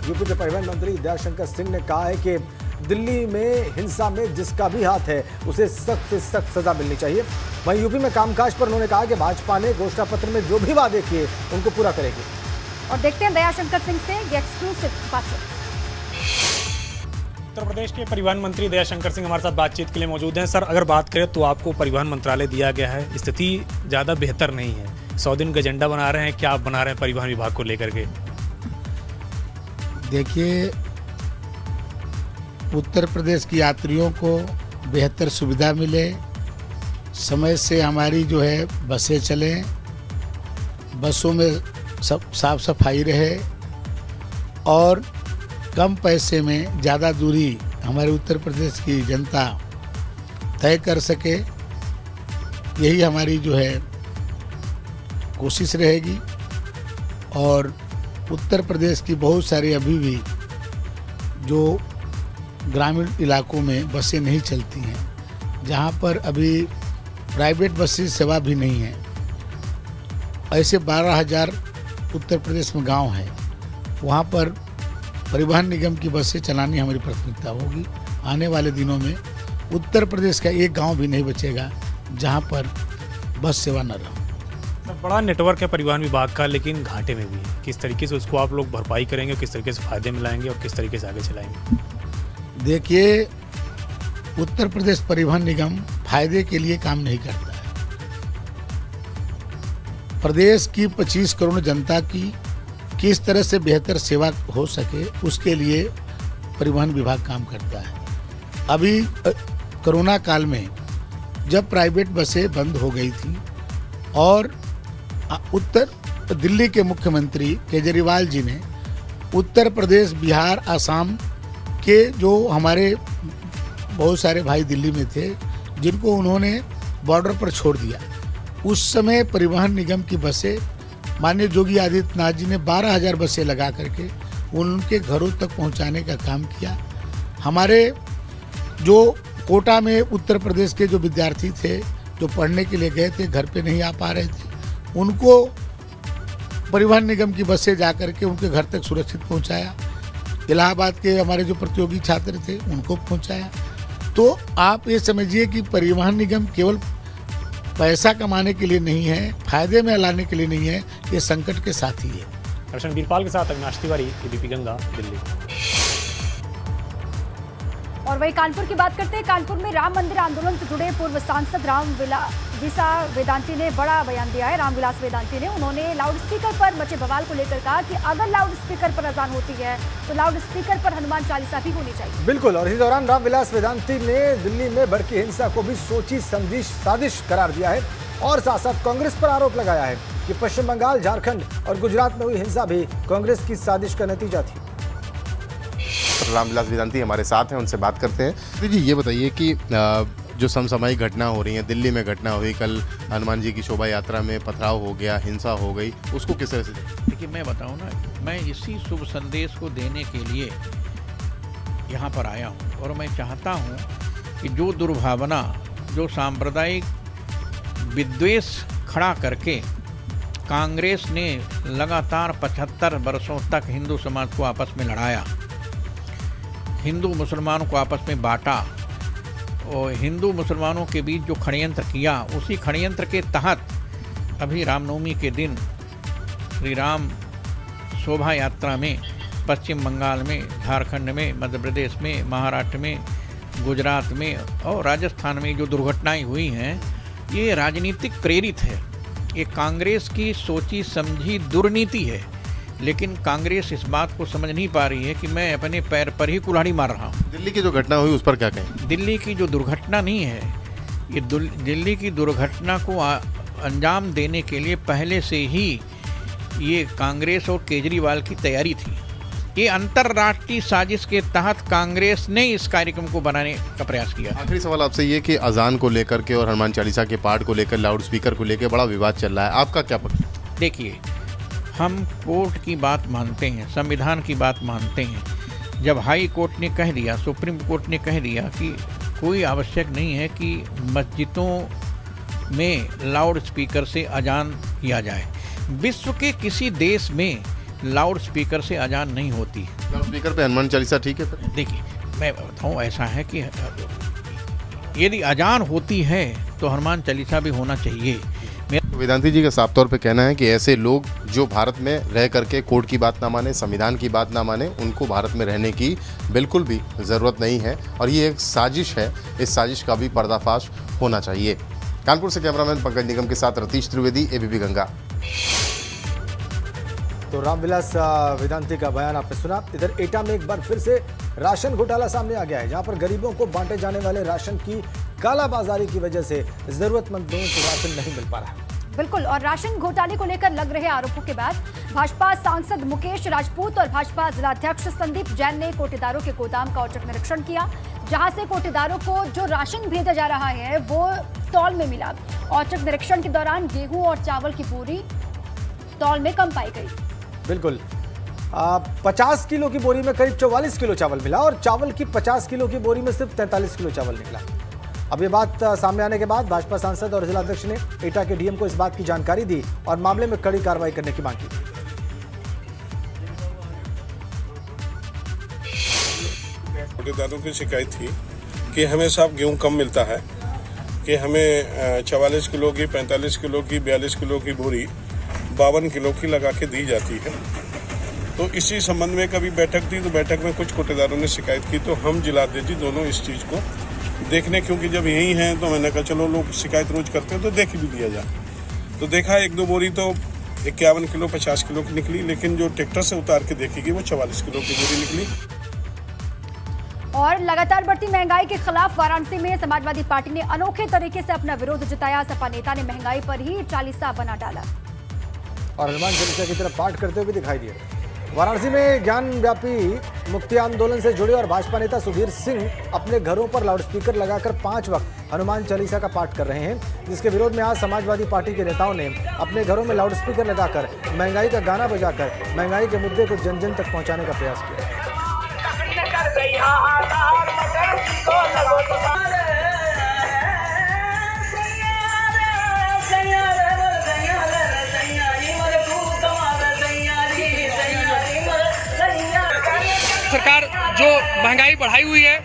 UP के परिवहन मंत्री दयाशंकर सिंह ने कहा है कि दिल्ली में हिंसा में जिसका भी हाथ है उसे सख्त से सख्त सजा मिलनी चाहिए। वहीं यूपी में कामकाज पर उन्होंने कहा कि भाजपा ने घोषणा पत्र में जो भी वादे किए उनको पूरा करेगी। और देखते हैं दयाशंकर सिंह से ये एक्सक्लूसिव बातचीत। उत्तर प्रदेश के परिवहन मंत्री दयाशंकर सिंह हमारे साथ बातचीत के लिए मौजूद हैं। सर, अगर बात करें तो आपको परिवहन मंत्रालय दिया गया है, स्थिति ज़्यादा बेहतर नहीं है। 100 दिन का एजेंडा बना रहे हैं, क्या आप बना रहे हैं परिवहन विभाग को लेकर के? देखिए, उत्तर प्रदेश के यात्रियों को बेहतर सुविधा मिले, समय से हमारी जो है बसें चलें, बसों में सब साफ सफाई रहे और कम पैसे में ज़्यादा दूरी हमारे उत्तर प्रदेश की जनता तय कर सके, यही हमारी जो है कोशिश रहेगी। और उत्तर प्रदेश की बहुत सारी अभी भी जो ग्रामीण इलाकों में बसें नहीं चलती हैं, जहां पर अभी प्राइवेट बसें सेवा भी नहीं है, ऐसे 12,000 उत्तर प्रदेश में गांव हैं, वहां पर परिवहन निगम की बसें चलानी हमारी प्राथमिकता होगी। आने वाले दिनों में उत्तर प्रदेश का एक गांव भी नहीं बचेगा जहां पर बस सेवा न रहे। बड़ा नेटवर्क है परिवहन विभाग का, लेकिन घाटे में भी है। किस तरीके से उसको आप लोग भरपाई करेंगे, किस तरीके से फायदे मिलाएंगे और किस तरीके से आगे चलाएंगे? देखिए, उत्तर प्रदेश परिवहन निगम फायदे के लिए काम नहीं करता है। प्रदेश की 25 करोड़ जनता की किस तरह से बेहतर सेवा हो सके, उसके लिए परिवहन विभाग काम करता है। अभी कोरोना काल में जब प्राइवेट बसें बंद हो गई थी और उत्तर दिल्ली के मुख्यमंत्री केजरीवाल जी ने उत्तर प्रदेश, बिहार, असम के जो हमारे बहुत सारे भाई दिल्ली में थे, जिनको उन्होंने बॉर्डर पर छोड़ दिया, उस समय परिवहन निगम की बसें माननीय योगी आदित्यनाथ जी ने 12,000 बसें लगा करके उनके घरों तक पहुंचाने का काम किया। हमारे जो कोटा में उत्तर प्रदेश के जो विद्यार्थी थे, जो पढ़ने के लिए गए थे, घर पे नहीं आ पा रहे थे, उनको परिवहन निगम की बसें जा करके उनके घर तक सुरक्षित पहुंचाया। इलाहाबाद के हमारे जो प्रतियोगी छात्र थे उनको पहुंचाया। तो आप ये समझिए कि परिवहन निगम केवल पैसा कमाने के लिए नहीं है, फायदे में लाने के लिए नहीं है, ये संकट के साथी है। दर्शन बीरपाल के साथ अविनाश तिवारी, एबीपी गंगा, दिल्ली। और वही कानपुर की बात करते हैं। कानपुर में राम मंदिर आंदोलन से जुड़े पूर्व सांसद रामविलास वेदांती ने बड़ा बयान दिया है। रामविलास वेदांती ने उन्होंने लाउडस्पीकर पर मचे बवाल को लेकर कहा कि अगर लाउडस्पीकर पर अजान होती है तो लाउडस्पीकर पर हनुमान चालीसा भी होनी चाहिए। बिल्कुल। और इस दौरान रामविलास वेदांती ने दिल्ली में भड़की हिंसा को भी सोची समझी साजिश करार दिया है और साथ साथ कांग्रेस पर आरोप लगाया है कि पश्चिम बंगाल, झारखंड और गुजरात में हुई हिंसा भी कांग्रेस की साजिश का नतीजा थी। रामविलास वेदांती हमारे साथ हैं, उनसे बात करते हैं। जी, ये बताइए कि जो समसामयिक घटना हो रही है, दिल्ली में घटना हुई, कल हनुमान जी की शोभा यात्रा में पथराव हो गया, हिंसा हो गई, उसको किस तरह से? देखिए, मैं बताऊं ना, मैं इसी शुभ संदेश को देने के लिए यहाँ पर आया हूँ और मैं चाहता हूँ कि जो दुर्भावना, जो सांप्रदायिक विद्वेष खड़ा करके कांग्रेस ने लगातार 75 वर्षों तक हिंदू समाज को आपस में लड़ाया, हिंदू मुसलमानों को आपस में बांटा और हिंदू मुसलमानों के बीच जो षड्यंत्र किया, उसी षड्यंत्र के तहत अभी रामनवमी के दिन श्री राम शोभा यात्रा में पश्चिम बंगाल में, झारखंड में, मध्य प्रदेश में, महाराष्ट्र में, गुजरात में और राजस्थान में जो दुर्घटनाएं हुई हैं, ये राजनीतिक प्रेरित है। ये कांग्रेस की सोची समझी दुर्नीति है। लेकिन कांग्रेस इस बात को समझ नहीं पा रही है कि मैं अपने पैर पर ही कुल्हाड़ी मार रहा हूँ। दिल्ली की जो घटना हुई उस पर क्या कहें? दिल्ली की जो दुर्घटना नहीं है, ये दिल्ली की दुर्घटना को अंजाम देने के लिए पहले से ही ये कांग्रेस और केजरीवाल की तैयारी थी। ये अंतर्राष्ट्रीय साजिश के तहत कांग्रेस ने इस कार्यक्रम को बनाने का प्रयास किया। आखिरी सवाल आपसे ये कि अजान को लेकर के और हनुमान चालीसा के पाठ को लेकर, लाउड स्पीकर को लेकर बड़ा विवाद चल रहा है, आपका क्या पक्ष? देखिए, हम कोर्ट की बात मानते हैं, संविधान की बात मानते हैं। जब हाई कोर्ट ने कह दिया, सुप्रीम कोर्ट ने कह दिया कि कोई आवश्यक नहीं है कि मस्जिदों में लाउड स्पीकर से अजान किया जाए, विश्व के किसी देश में लाउड स्पीकर से अजान नहीं होती। लाउड स्पीकर पे हनुमान चालीसा ठीक है फिर? देखिए, मैं बताऊँ, ऐसा है कि यदि अजान होती है तो हनुमान चालीसा भी होना चाहिए। वेदांती जी का साफ तौर पे कहना है कि ऐसे लोग जो भारत में रह करके कोर्ट की बात ना माने, संविधान की बात ना माने, उनको भारत में रहने की बिल्कुल भी ज़रूरत नहीं है और ये एक साजिश है। इस साजिश का भी पर्दाफाश होना चाहिए। कानपुर से कैमरामैन पंकज निगम के साथ रतीश त्रिवेदी, एबीपी गंगा। तो रामविलास वेदांती का बयान आपने सुना। इधर एटा में एक बार फिर से राशन घोटाला सामने आ गया है, जहां पर गरीबों को बांटे जाने वाले राशन की कालाबाजारी की वजह से जरूरतमंद लोगों को राशन नहीं मिल पा रहा है। बिल्कुल, और राशन घोटाले को लेकर लग रहे आरोपों के बाद भाजपा सांसद मुकेश राजपूत और भाजपा जिलाध्यक्ष संदीप जैन ने कोटेदारों के गोदाम का औचक निरीक्षण किया, जहां से कोटेदारों को जो राशन भेजा जा रहा है वो तौल में मिला। औचक निरीक्षण के दौरान गेहूं और चावल की बोरी तौल में कम पाई गई। बिल्कुल, 50 किलो की बोरी में करीब 44 किलो चावल मिला और चावल की 50 किलो की बोरी में सिर्फ 43 किलो चावल निकला। अब ये बात सामने आने के बाद भाजपा सांसद और जिलाध्यक्ष ने एटा के डीएम को इस बात की जानकारी दी और मामले में कड़ी कार्रवाई करने की मांग की। कोटेदारों की शिकायत थी कि हमें साहब गेहूं कम मिलता है, कि हमें 44 किलो की, 45 किलो की, 42 किलो की बोरी 52 किलो की लगा के दी जाती है। तो इसी संबंध में कभी बैठक थी, तो बैठक में कुछ कोटेदारों ने शिकायत की, तो हम जिलाध्यक्ष जी दोनों इस चीज़ को देखने, क्योंकि जब यही हैं तो मैंने कहा चलो लोग शिकायत रोज करते हैं तो देख भी दिया जाए। तो देखा 1-2 बोरी तो 51 किलो 50 किलो की निकली, लेकिन जो ट्रैक्टर से उतार के देखेगी वो 44 किलो की बोरी निकली। और लगातार बढ़ती महंगाई के खिलाफ वाराणसी में समाजवादी पार्टी ने अनोखे तरीके से अपना विरोध जताया। सपा नेता ने महंगाई पर ही चालीसा बना डाला और हनुमान चालीसा की तरफ पाठ करते हुए दिखाई दिए। वाराणसी में ज्ञान व्यापी मुक्ति आंदोलन से जुड़े और भाजपा नेता सुधीर सिंह अपने घरों पर लाउडस्पीकर लगाकर 5 वक्त हनुमान चालीसा का पाठ कर रहे हैं, जिसके विरोध में आज समाजवादी पार्टी के नेताओं ने अपने घरों में लाउडस्पीकर लगाकर महंगाई का गाना बजाकर महंगाई के मुद्दे को जन जन तक पहुंचाने का प्रयास किया। सरकार जो महंगाई बढ़ाई हुई है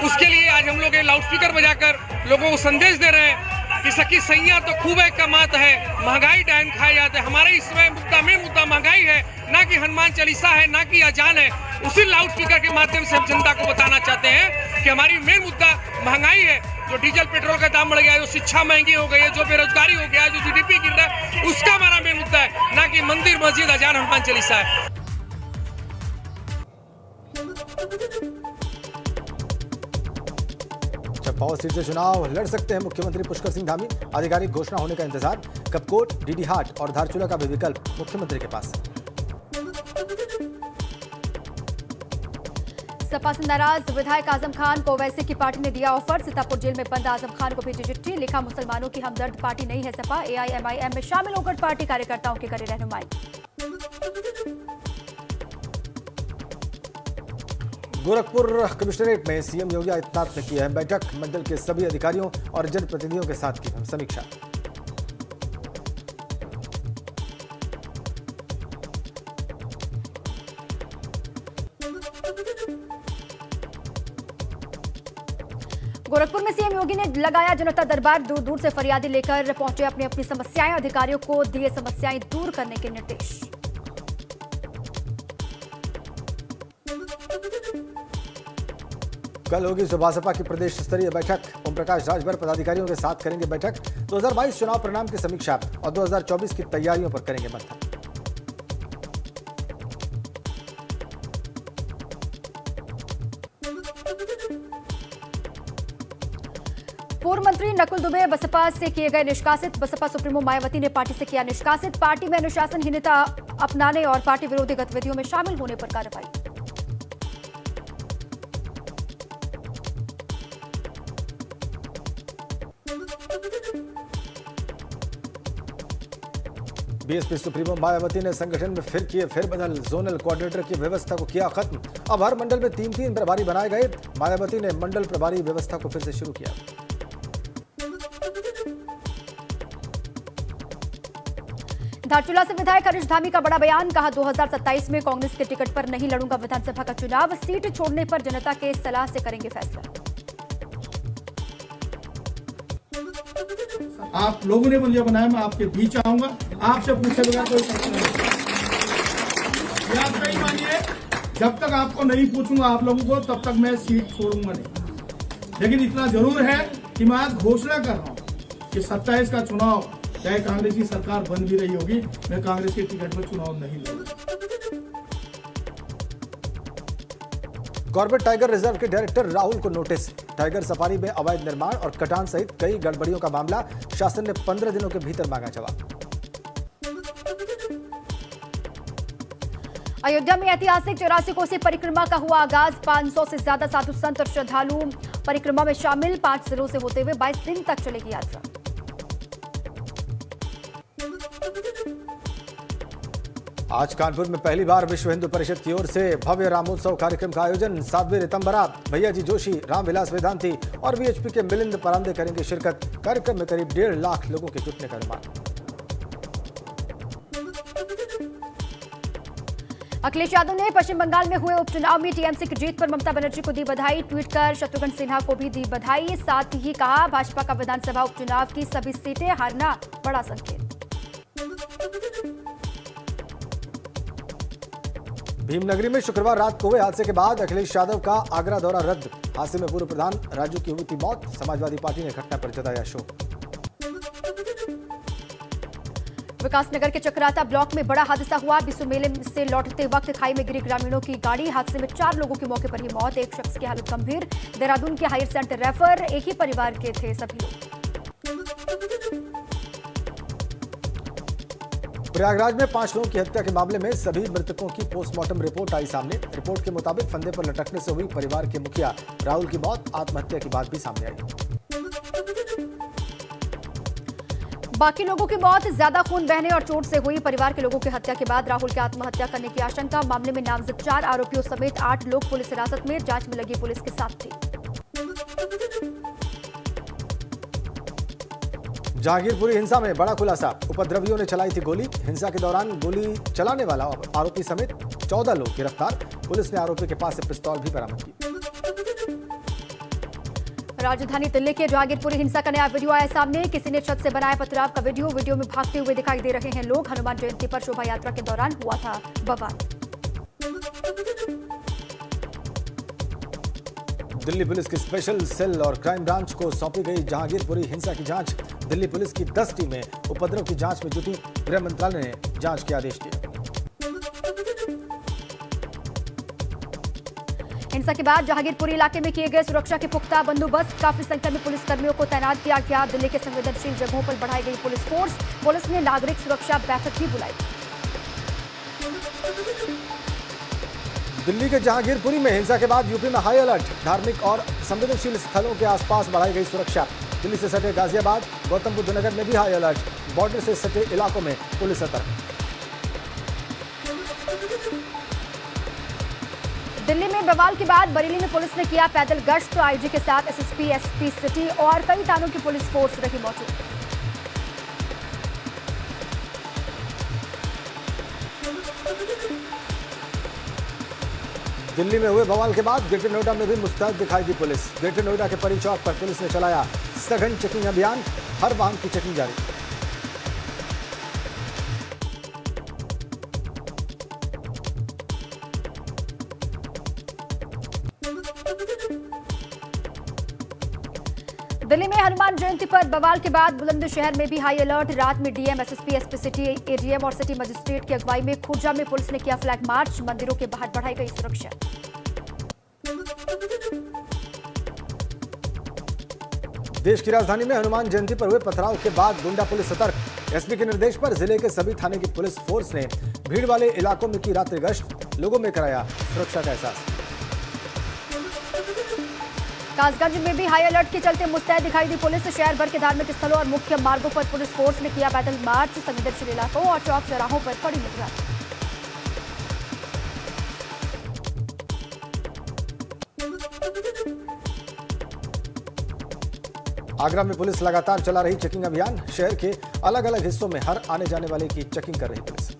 उसके लिए आज हम लोग ये लाउडस्पीकर बजाकर लोगों को संदेश दे रहे हैं कि सखी सैया तो खूब एक कमात है, महंगाई डायन खाए जाते हैं। हमारे इसमें मेन मुद्दा महंगाई है, ना कि हनुमान चालीसा है, ना कि अजान है। उसी लाउडस्पीकर के माध्यम से हम जनता को बताना चाहते हैं कि हमारी मेन मुद्दा महंगाई है। जो डीजल पेट्रोल का दाम बढ़ गया है, जो शिक्षा महंगी हो गई है, जो बेरोजगारी हो गया है, जो जीडीपी गिर रहा है, उसका हमारा मेन मुद्दा है, ना कि मंदिर मस्जिद अजान हनुमान चालीसा है। चंपावत सीट से चुनाव लड़ सकते हैं मुख्यमंत्री पुष्कर सिंह धामी। आधिकारिक घोषणा होने का इंतजार। कपकोट, डीडीहाट और धारचूला का भी विकल्प मुख्यमंत्री के पास। सपा से नाराज विधायक आजम खान को ओवैसी की पार्टी ने दिया ऑफर। सीतापुर जेल में बंद आजम खान को भेजी चिट्ठी, लिखा मुसलमानों की हमदर्द पार्टी नहीं है सपा, एआईएमआईएम में शामिल होकर पार्टी कार्यकर्ताओं की करे रहनुमाई। गोरखपुर कमिश्नरेट में सीएम योगी आदित्यनाथ ने किया है बैठक। मंडल के सभी अधिकारियों और जनप्रतिनिधियों के साथ की समीक्षा। गोरखपुर में सीएम योगी ने लगाया जनता दरबार। दूर दूर से फरियादी लेकर पहुंचे अपनी अपनी समस्याएं, अधिकारियों को दिए समस्याएं दूर करने के निर्देश। कल होगी भाजपा की प्रदेश स्तरीय बैठक। ओम प्रकाश राजभर पदाधिकारियों के साथ करेंगे बैठक। 2022 चुनाव परिणाम की समीक्षा और 2024 की तैयारियों पर करेंगे मंथन। पूर्व मंत्री नकुल दुबे बसपा से किए गए निष्कासित। बसपा सुप्रीमो मायावती ने पार्टी से किया निष्कासित। पार्टी में अनुशासनहीनता अपनाने और पार्टी विरोधी गतिविधियों में शामिल होने पर कार्रवाई। बीएसपी सुप्रीमो मायावती ने संगठन में फिर किए फेरबदल। जोनल कोऑर्डिनेटर की व्यवस्था को किया खत्म। अब हर मंडल में 3-3 प्रभारी बनाए गए। मायावती ने मंडल प्रभारी व्यवस्था को फिर से शुरू किया। धारचूला से विधायक हरीश धामी का बड़ा बयान, कहा 2027 में कांग्रेस के टिकट पर नहीं लड़ूंगा विधानसभा का चुनाव, सीट छोड़ने पर जनता के सलाह से करेंगे फैसला। आप लोगों ने मुझे बनाया, मैं आपके बीच आऊंगा, आपसे पूछे बगैर कोई प्रश्न नहीं। याद नहीं मानिए, जब तक आपको नहीं पूछूंगा आप लोगों को, तब तक मैं सीट छोड़ूंगा नहीं। लेकिन इतना जरूर है कि मैं आज घोषणा कर रहा हूं कि 27 का चुनाव चाहे कांग्रेस की सरकार बन भी रही होगी, मैं कांग्रेस के टिकट पर चुनाव नहीं लड़ूंगा। कॉर्बेट टाइगर रिजर्व के डायरेक्टर राहुल को नोटिस, टाइगर सफारी में अवैध निर्माण और कटान सहित कई गड़बड़ियों का मामला, शासन ने 15 दिनों के भीतर मांगा जवाब। अयोध्या में ऐतिहासिक 84 कोसी परिक्रमा का हुआ आगाज, 500 से ज्यादा साधु संत और श्रद्धालु परिक्रमा में शामिल, 5 जिलों से होते हुए 22 दिन तक चलेगी यात्रा। आज कानपुर में पहली बार विश्व हिंदू परिषद की ओर से भव्य रामोत्सव कार्यक्रम का आयोजन, साध्वी ऋतंबरा, भैया जी जोशी, रामविलास वेदांती और वीएचपी के मिलिंद परांदे करेंगे शिरकत। कार्यक्रम में करीब 1.5 लाख लोगों के जुटने का अनुमान। अखिलेश यादव ने पश्चिम बंगाल में हुए उपचुनाव में टीएमसी की जीत पर ममता बनर्जी को दी बधाई, ट्वीट कर शत्रुघ्न सिन्हा को भी दी बधाई। साथ ही कहा, भाजपा का विधानसभा उपचुनाव की सभी सीटें हारना बड़ा संकेत। भीमनगरी में शुक्रवार रात को हुए हादसे के बाद अखिलेश यादव का आगरा दौरा रद्द, हादसे में पूर्व प्रधान राजू की हुई थी मौत, समाजवादी पार्टी ने घटना पर जताया शोक। विकासनगर के चक्राता ब्लॉक में बड़ा हादसा हुआ, बिसु मेले से लौटते वक्त खाई में गिरी ग्रामीणों की गाड़ी, हादसे में 4 लोगों की मौके पर ही मौत, एक शख्स की हालत गंभीर, देहरादून के हायर सेंटर रेफर, एक ही परिवार के थे सभी लोग। प्रयागराज में 5 लोगों की हत्या के मामले में सभी मृतकों की पोस्टमार्टम रिपोर्ट आई सामने, रिपोर्ट के मुताबिक फंदे पर लटकने से हुई परिवार के मुखिया राहुल की मौत, आत्महत्या की बात भी सामने आई। बाकी लोगों की मौत ज्यादा खून बहने और चोट से हुई, परिवार के लोगों की हत्या के बाद राहुल की आत्महत्या करने की आशंका, मामले में नामजद 4 आरोपियों समेत 8 लोग पुलिस हिरासत में, जांच में लगी पुलिस के साथ थे। जहांगीरपुरी हिंसा में बड़ा खुलासा, उपद्रवियों ने चलाई थी गोली, हिंसा के दौरान गोली चलाने वाला आरोपी समेत 14 लोग गिरफ्तार, पुलिस ने आरोपी के पास से पिस्तौल भी बरामद की। राजधानी दिल्ली के जहांगीरपुरी हिंसा का नया वीडियो आया सामने, किसी ने छत से बनाया पथराव का वीडियो में भागते हुए दिखाई दे रहे हैं लोग, हनुमान जयंती पर शोभा यात्रा के दौरान हुआ था बवाल। दिल्ली पुलिस की स्पेशल सेल और क्राइम ब्रांच को सौंपी गई जहांगीरपुरी हिंसा की जांच, दिल्ली पुलिस की 10 टीमें उपद्रव की जांच में जुटी, गृह मंत्रालय ने जांच के आदेश दिए। हिंसा के बाद जहांगीरपुरी इलाके में किए गए सुरक्षा के पुख्ता बंदोबस्त, काफी संख्या में पुलिसकर्मियों को तैनात किया गया, दिल्ली के संवेदनशील जगहों पर बढ़ाई गई पुलिस फोर्स, पुलिस ने नागरिक सुरक्षा बैठक भी बुलाई। दिल्ली के जहांगीरपुरी में हिंसा के बाद यूपी में हाई अलर्ट, धार्मिक और संवेदनशील स्थलों के आसपास बढ़ाई गई सुरक्षा, दिल्ली से सटे गाजियाबाद, गौतम बुद्ध नगर में भी हाई अलर्ट, बॉर्डर से सटे इलाकों में पुलिस सतर्क। दिल्ली में बवाल के बाद बरेली में पुलिस ने किया पैदल गश्त, आईजी के साथ एसएसपी, एसपी सिटी और कई थानों की पुलिस फोर्स रही मौजूद। दिल्ली में हुए बवाल के बाद ग्रेटर नोएडा में भी मुस्तैद दिखाई दी पुलिस, ग्रेटर नोएडा के परी चौक पर पुलिस ने चलाया सघन चेकिंग अभियान, हर वाहन की चेकिंग जारी। दिल्ली में हनुमान जयंती पर बवाल के बाद बुलंदशहर में भी हाई अलर्ट, रात में DM, SSP, SP city, ADM और सिटी मजिस्ट्रेट की अगुवाई में खुर्जा में पुलिस ने किया फ्लैग मार्च, मंदिरों के बाहर बढ़ाई गई सुरक्षा। देश की राजधानी में हनुमान जयंती पर हुए पथराव के बाद गुंडा पुलिस सतर्क, एसपी के निर्देश पर जिले के सभी थाने की पुलिस फोर्स ने भीड़ वाले इलाकों में की रात्रि गश्त, लोगों में कराया सुरक्षा का एहसास। कासगंज में भी हाई अलर्ट के चलते मुस्तैद दिखाई दी पुलिस, शहर भर के धार्मिक स्थलों और मुख्य मार्गों पर पुलिस फोर्स ने किया पैदल मार्च, संवेदनशील इलाकों और चौक चौराहों पर कड़ी निगरानी। आगरा में पुलिस लगातार चला रही चेकिंग अभियान, शहर के अलग अलग हिस्सों में हर आने जाने वाले की चेकिंग कर रही पुलिस।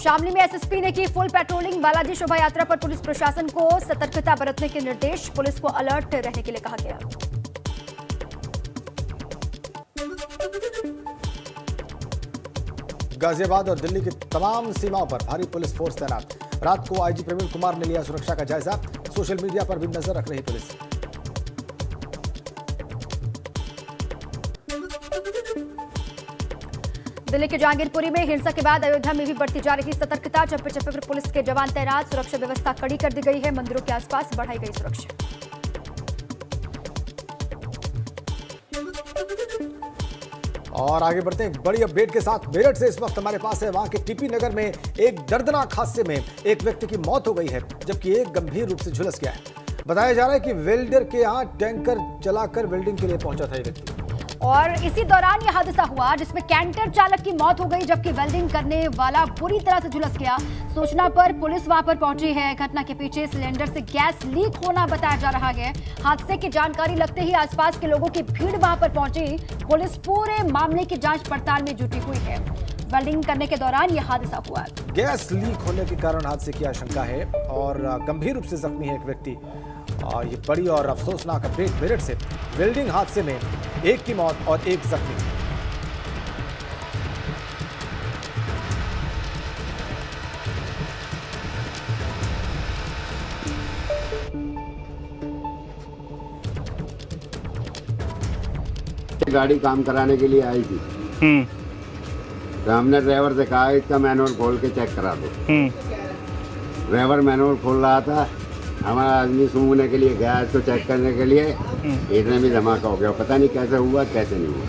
शामली में एसएसपी ने की फुल पेट्रोलिंग। बालाजी शोभा यात्रा पर पुलिस प्रशासन को सतर्कता बरतने के निर्देश। पुलिस को अलर्ट रहने के लिए कहा गया। गाजियाबाद और दिल्ली की तमाम सीमाओं पर भारी पुलिस फोर्स तैनात। रात को आईजी प्रवीण कुमार ने लिया सुरक्षा का जायजा। सोशल मीडिया पर भी नजर रख रही पुलिस। दिल्ली के जहांगीरपुरी में हिंसा के बाद अयोध्या में भी बढ़ती जा रही सतर्कता। चप्पे चप्पे पर पुलिस के जवान तैनात। सुरक्षा व्यवस्था कड़ी कर दी गई है। मंदिरों के आसपास बढ़ाई गई सुरक्षा। और आगे बढ़ते हैं एक बड़ी अपडेट के साथ। मेरठ से इस वक्त हमारे पास है। वहां के टीपी नगर में एक दर्दनाक हादसे में एक व्यक्ति की मौत हो गई है, जबकि एक गंभीर रूप से झुलस गया है। बताया जा रहा है कि वेल्डर के यहां टैंकर चलाकर वेल्डिंग के लिए पहुंचा था ये व्यक्ति, और इसी दौरान यह हादसा हुआ जिसमें कैंटर चालक की मौत हो गई, जबकि वेल्डिंग करने वाला बुरी तरह से झुलस गया। सूचना पर पुलिस वहां पर पहुंची है। घटना के पीछे सिलेंडर से गैस लीक होना बताया जा रहा है। हादसे की जानकारी लगते ही आसपास के लोगों की भीड़ वहां पर पहुंची। पुलिस पूरे मामले की जांच पड़ताल में जुटी हुई है। वेल्डिंग करने के दौरान यह हादसा हुआ। गैस लीक होने के कारण हादसे की आशंका है और गंभीर रूप से जख्मी है एक व्यक्ति। ये बड़ी और अफसोसनाक अपडेट मेरठ से। वेल्डिंग हादसे में एक की मौत और एक जख्मी। गाड़ी काम कराने के लिए आई थी, तो हमने ड्राइवर से कहा इसका मैनुअल खोल के चेक करा दो। ड्राइवर मैनुअल खोल रहा था, हमारा आदमी सूंघने के लिए गया इसको चेक करने के लिए। इतने में धमाका हो गया। पता नहीं कैसे हुआ कैसे नहीं हुआ।